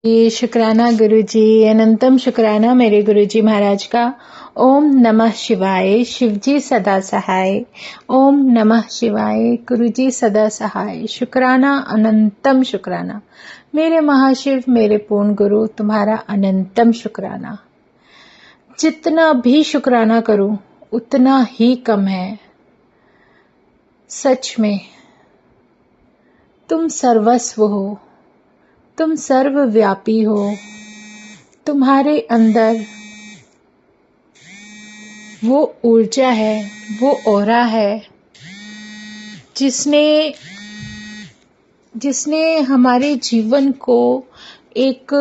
ये शुक्राना गुरुजी, अनंतम शुक्राना मेरे गुरुजी महाराज का। ओम नमः शिवाय, शिवजी सदा सहाय। ओम नमः शिवाय, गुरुजी सदा सहाय। शुक्राना, अनंतम शुक्राना मेरे महाशिव, मेरे पूर्ण गुरु, तुम्हारा अनंतम शुक्राना। जितना भी शुक्राना करूं उतना ही कम है। सच में तुम सर्वस्व हो, तुम सर्वव्यापी हो। तुम्हारे अंदर वो ऊर्जा है, वो ऑरा है जिसने हमारे जीवन को एक,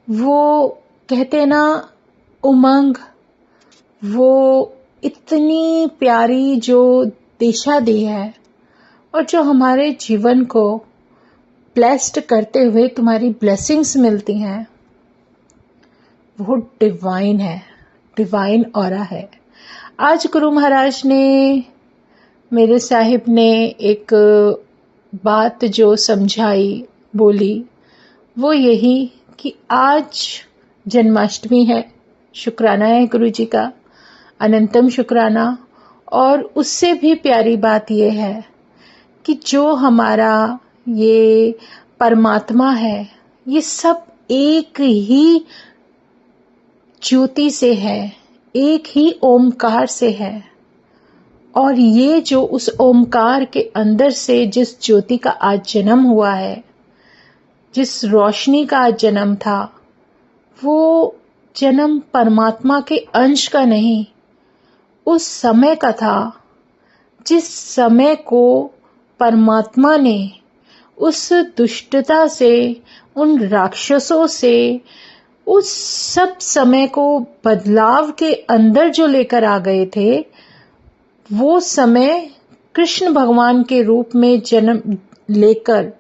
वो कहते ना, उमंग, वो इतनी प्यारी जो दिशा दी है और जो हमारे जीवन को ब्लेस्ड करते हुए तुम्हारी ब्लेसिंग्स मिलती हैं, वो डिवाइन है, डिवाइन ऑरा है। आज गुरु महाराज ने, मेरे साहिब ने एक बात जो समझाई, बोली, वो यही कि आज जन्माष्टमी है। शुक्राना है गुरु जी का, अनंतम शुक्राना। और उससे भी प्यारी बात ये है कि जो हमारा ये परमात्मा है, ये सब एक ही ज्योति से है, एक ही ओमकार से है। और ये जो उस ओमकार के अंदर से जिस ज्योति का आज जन्म हुआ है, जिस रोशनी का आज जन्म था, वो जन्म परमात्मा के अंश का नहीं, उस समय का था जिस समय को परमात्मा ने उस दुष्टता से, उन राक्षसों से, उस सब समय को बदलाव के अंदर जो लेकर आ गए थे, वो समय कृष्ण भगवान के रूप में जन्म लेकर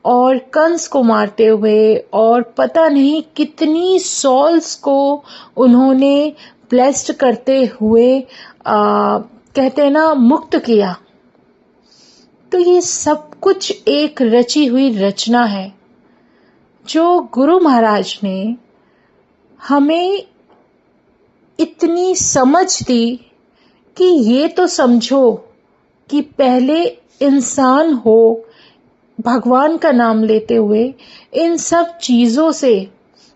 और कंस को मारते हुए और पता नहीं कितनी सॉल्स को उन्होंने ब्लेस्ड करते हुए कहते हैं ना, मुक्त किया। तो ये सब कुछ एक रची हुई रचना है जो गुरु महाराज ने हमें इतनी समझ दी कि ये तो समझो कि पहले इंसान हो, भगवान का नाम लेते हुए इन सब चीजों से,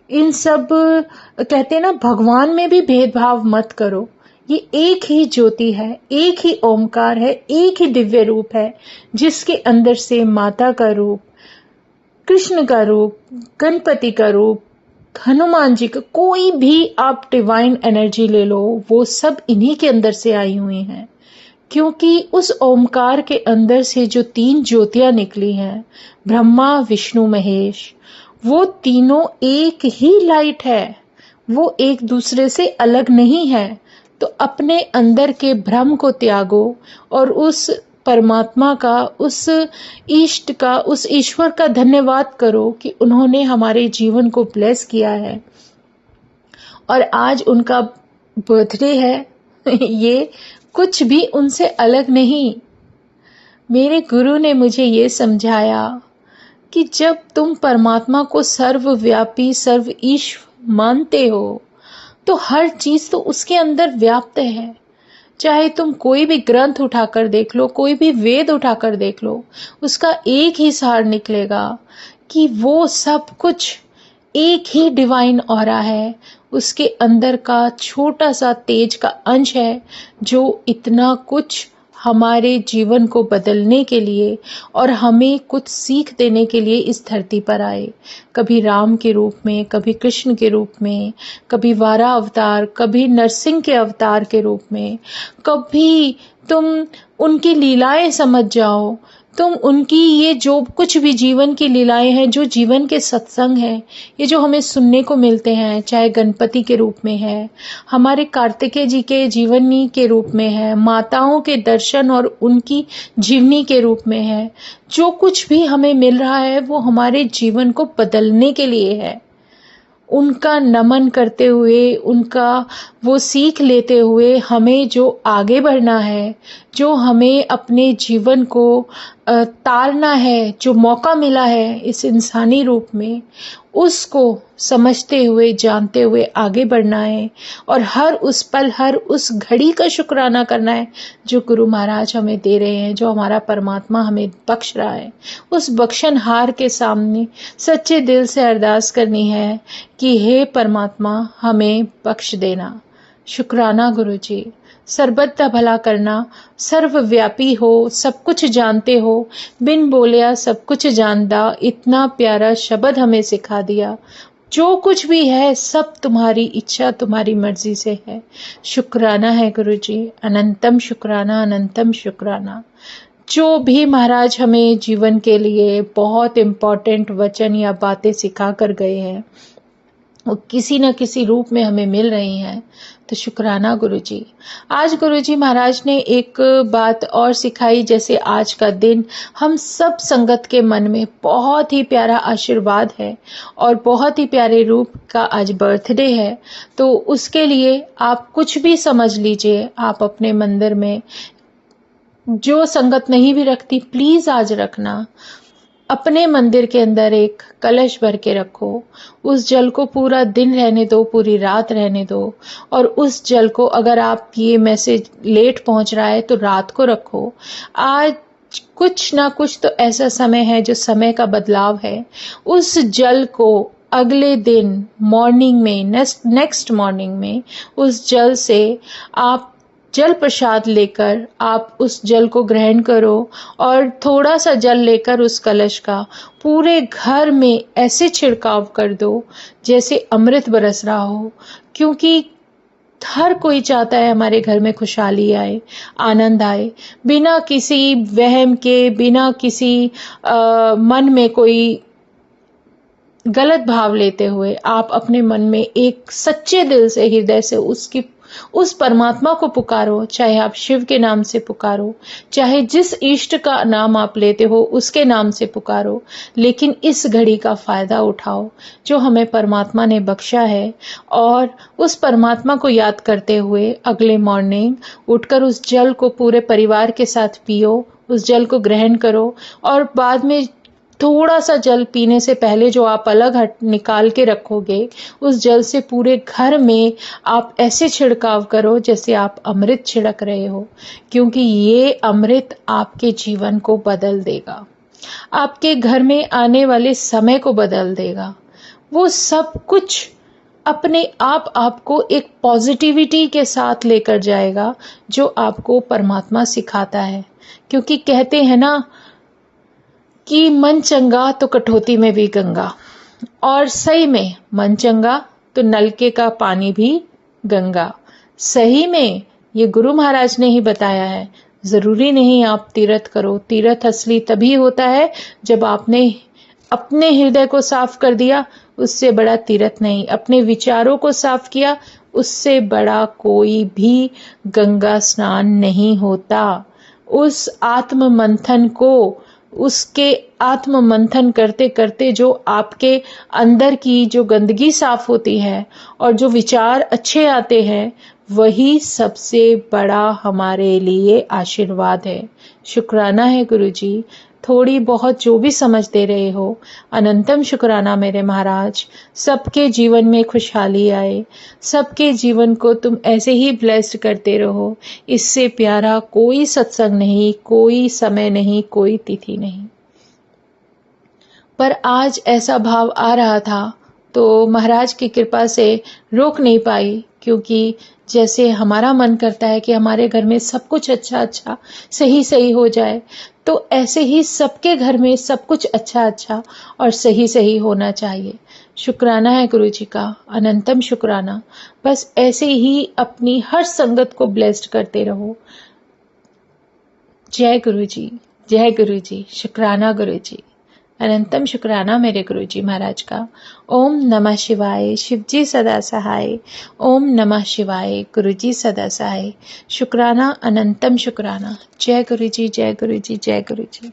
इन सब कहते हैं ना, भगवान में भी भेदभाव मत करो। ये एक ही ज्योति है, एक ही ओमकार है, एक ही दिव्य रूप है, जिसके अंदर से माता का रूप, कृष्ण का रूप, गणपति का रूप, हनुमान जी का, कोई भी आप डिवाइन एनर्जी ले लो, वो सब इन्हीं के अंदर से आई हुई हैं। क्योंकि उस ओमकार के अंदर से जो 3 ज्योतियां निकली हैं, ब्रह्मा विष्णु महेश, वो तीनों एक ही लाइट है, वो एक दूसरे से अलग नहीं है। तो अपने अंदर के भ्रम को त्यागो और उस परमात्मा का, उस इष्ट का, उस ईश्वर का धन्यवाद करो कि उन्होंने हमारे जीवन को ब्लेस किया है। और आज उनका बर्थडे है। ये कुछ भी उनसे अलग नहीं। मेरे गुरु ने मुझे ये समझाया कि जब तुम परमात्मा को सर्वव्यापी, सर्व ईश्वर मानते हो, तो हर चीज तो उसके अंदर व्याप्त है। चाहे तुम कोई भी ग्रंथ उठाकर देख लो, कोई भी वेद उठाकर देख लो, उसका एक ही सार निकलेगा कि वो सब कुछ एक ही डिवाइन ऑरा है। उसके अंदर का छोटा सा तेज का अंश है जो इतना कुछ हमारे जीवन को बदलने के लिए और हमें कुछ सीख देने के लिए इस धरती पर आए। कभी राम के रूप में, कभी कृष्ण के रूप में, कभी वारा अवतार, कभी नरसिंह के अवतार के रूप में। कभी तुम उनकी लीलाएं समझ जाओ, तुम उनकी ये जो कुछ भी जीवन की लीलाएं हैं, जो जीवन के सत्संग हैं, ये जो हमें सुनने को मिलते हैं, चाहे गणपति के रूप में है, हमारे कार्तिकेय जी के जीवनी के रूप में है, माताओं के दर्शन और उनकी जीवनी के रूप में है, जो कुछ भी हमें मिल रहा है वो हमारे जीवन को बदलने के लिए है। उनका नमन करते हुए, उनका वो सीख लेते हुए हमें जो आगे बढ़ना है, जो हमें अपने जीवन को तारना है, जो मौका मिला है इस इंसानी रूप में, उसको समझते हुए, जानते हुए आगे बढ़ना है और हर उस पल, हर उस घड़ी का शुक्राना करना है जो गुरु महाराज हमें दे रहे हैं, जो हमारा परमात्मा हमें बख्श रहा है। उस बख्शनहार के सामने सच्चे दिल से अरदास करनी है कि हे परमात्मा हमें बख्श देना। शुक्राना गुरु जी। सर्वत्र भला करना, सर्वव्यापी हो, सब कुछ जानते हो, बिन बोलिया सब कुछ जानदा, इतना प्यारा शब्द हमें सिखा दिया। जो कुछ भी है सब तुम्हारी इच्छा, तुम्हारी मर्जी से है। शुक्राना है गुरु जी, अनंतम शुक्राना, अनंतम शुक्राना। जो भी महाराज हमें जीवन के लिए बहुत इम्पोर्टेंट वचन या बातें सिखा कर गए हैं, वो किसी न किसी रूप में हमें मिल रही हैं, तो शुक्राना गुरुजी। आज गुरुजी महाराज ने एक बात और सिखाई, जैसे आज का दिन हम सब संगत के मन में बहुत ही प्यारा आशीर्वाद है और बहुत ही प्यारे रूप का आज बर्थडे है। तो उसके लिए आप कुछ भी समझ लीजिए, आप अपने मंदिर में जो संगत नहीं भी रखती, प्लीज आज रखना। अपने मंदिर के अंदर एक कलश भर के रखो, उस जल को पूरा दिन रहने दो, पूरी रात रहने दो। और उस जल को, अगर आप ये मैसेज लेट पहुंच रहा है तो रात को रखो। आज कुछ ना कुछ तो ऐसा समय है जो समय का बदलाव है। उस जल को अगले दिन मॉर्निंग में, नेक्स्ट मॉर्निंग में उस जल से आप जल प्रसाद लेकर आप उस जल को ग्रहण करो और थोड़ा सा जल लेकर उस कलश का पूरे घर में ऐसे छिड़काव कर दो जैसे अमृत बरस रहा हो। क्योंकि हर कोई चाहता है हमारे घर में खुशहाली आए, आनंद आए, बिना किसी वहम के, बिना किसी मन में कोई गलत भाव लेते हुए आप अपने मन में एक सच्चे दिल से, हृदय से उस परमात्मा को पुकारो। चाहे आप शिव के नाम से पुकारो, चाहे जिस इष्ट का नाम आप लेते हो उसके नाम से पुकारो, लेकिन इस घड़ी का फायदा उठाओ जो हमें परमात्मा ने बख्शा है। और उस परमात्मा को याद करते हुए अगले मॉर्निंग उठकर उस जल को पूरे परिवार के साथ पियो, उस जल को ग्रहण करो। और बाद में थोड़ा सा जल पीने से पहले जो आप अलग निकाल के रखोगे, उस जल से पूरे घर में आप ऐसे छिड़काव करो जैसे आप अमृत छिड़क रहे हो। क्योंकि ये अमृत आपके जीवन को बदल देगा, आपके घर में आने वाले समय को बदल देगा। वो सब कुछ अपने आप आपको एक पॉजिटिविटी के साथ लेकर जाएगा जो आपको परमात्मा सिखाता है। क्योंकि कहते हैं ना कि मन चंगा तो कटौती में भी गंगा, और सही में मन चंगा तो नलके का पानी भी गंगा। सही में ये गुरु महाराज ने ही बताया है। जरूरी नहीं आप तीर्थ करो, तीर्थ असली तभी होता है जब आपने अपने हृदय को साफ कर दिया, उससे बड़ा तीर्थ नहीं। अपने विचारों को साफ किया, उससे बड़ा कोई भी गंगा स्नान नहीं होता। उस आत्म मंथन को, उसके आत्म मंथन करते करते जो आपके अंदर की जो गंदगी साफ होती है और जो विचार अच्छे आते हैं, वही सबसे बड़ा हमारे लिए आशीर्वाद है। शुक्राना है गुरुजी, थोड़ी बहुत जो भी समझ दे रहे हो, अनंतम शुक्राना मेरे महाराज। सबके जीवन में खुशहाली आए, सबके जीवन को तुम ऐसे ही ब्लेस्ड करते रहो। इससे प्यारा कोई सत्संग नहीं, कोई समय नहीं, कोई तिथि नहीं। पर आज ऐसा भाव आ रहा था तो महाराज की कृपा से रोक नहीं पाई, क्योंकि जैसे हमारा मन करता है कि हमारे घर में सब कुछ अच्छा अच्छा सही सही हो जाए, तो ऐसे ही सबके घर में सब कुछ अच्छा अच्छा और सही सही होना चाहिए। शुक्राना है गुरु जी का, अनंतम शुक्राना। बस ऐसे ही अपनी हर संगत को ब्लेस्ड करते रहो। जय गुरु जी, जय गुरु जी। शुक्राना गुरु जी, अनंतम शुक्राना मेरे गुरु जी महाराज का। ओम नमः शिवाय, शिव जी सदा सहाय। ओम नमः शिवाय, गुरु जी सदा सहाय। शुक्राना, अनंतम शुक्राना। जय गुरु जी, जय गुरु जी, जय गुरु जी।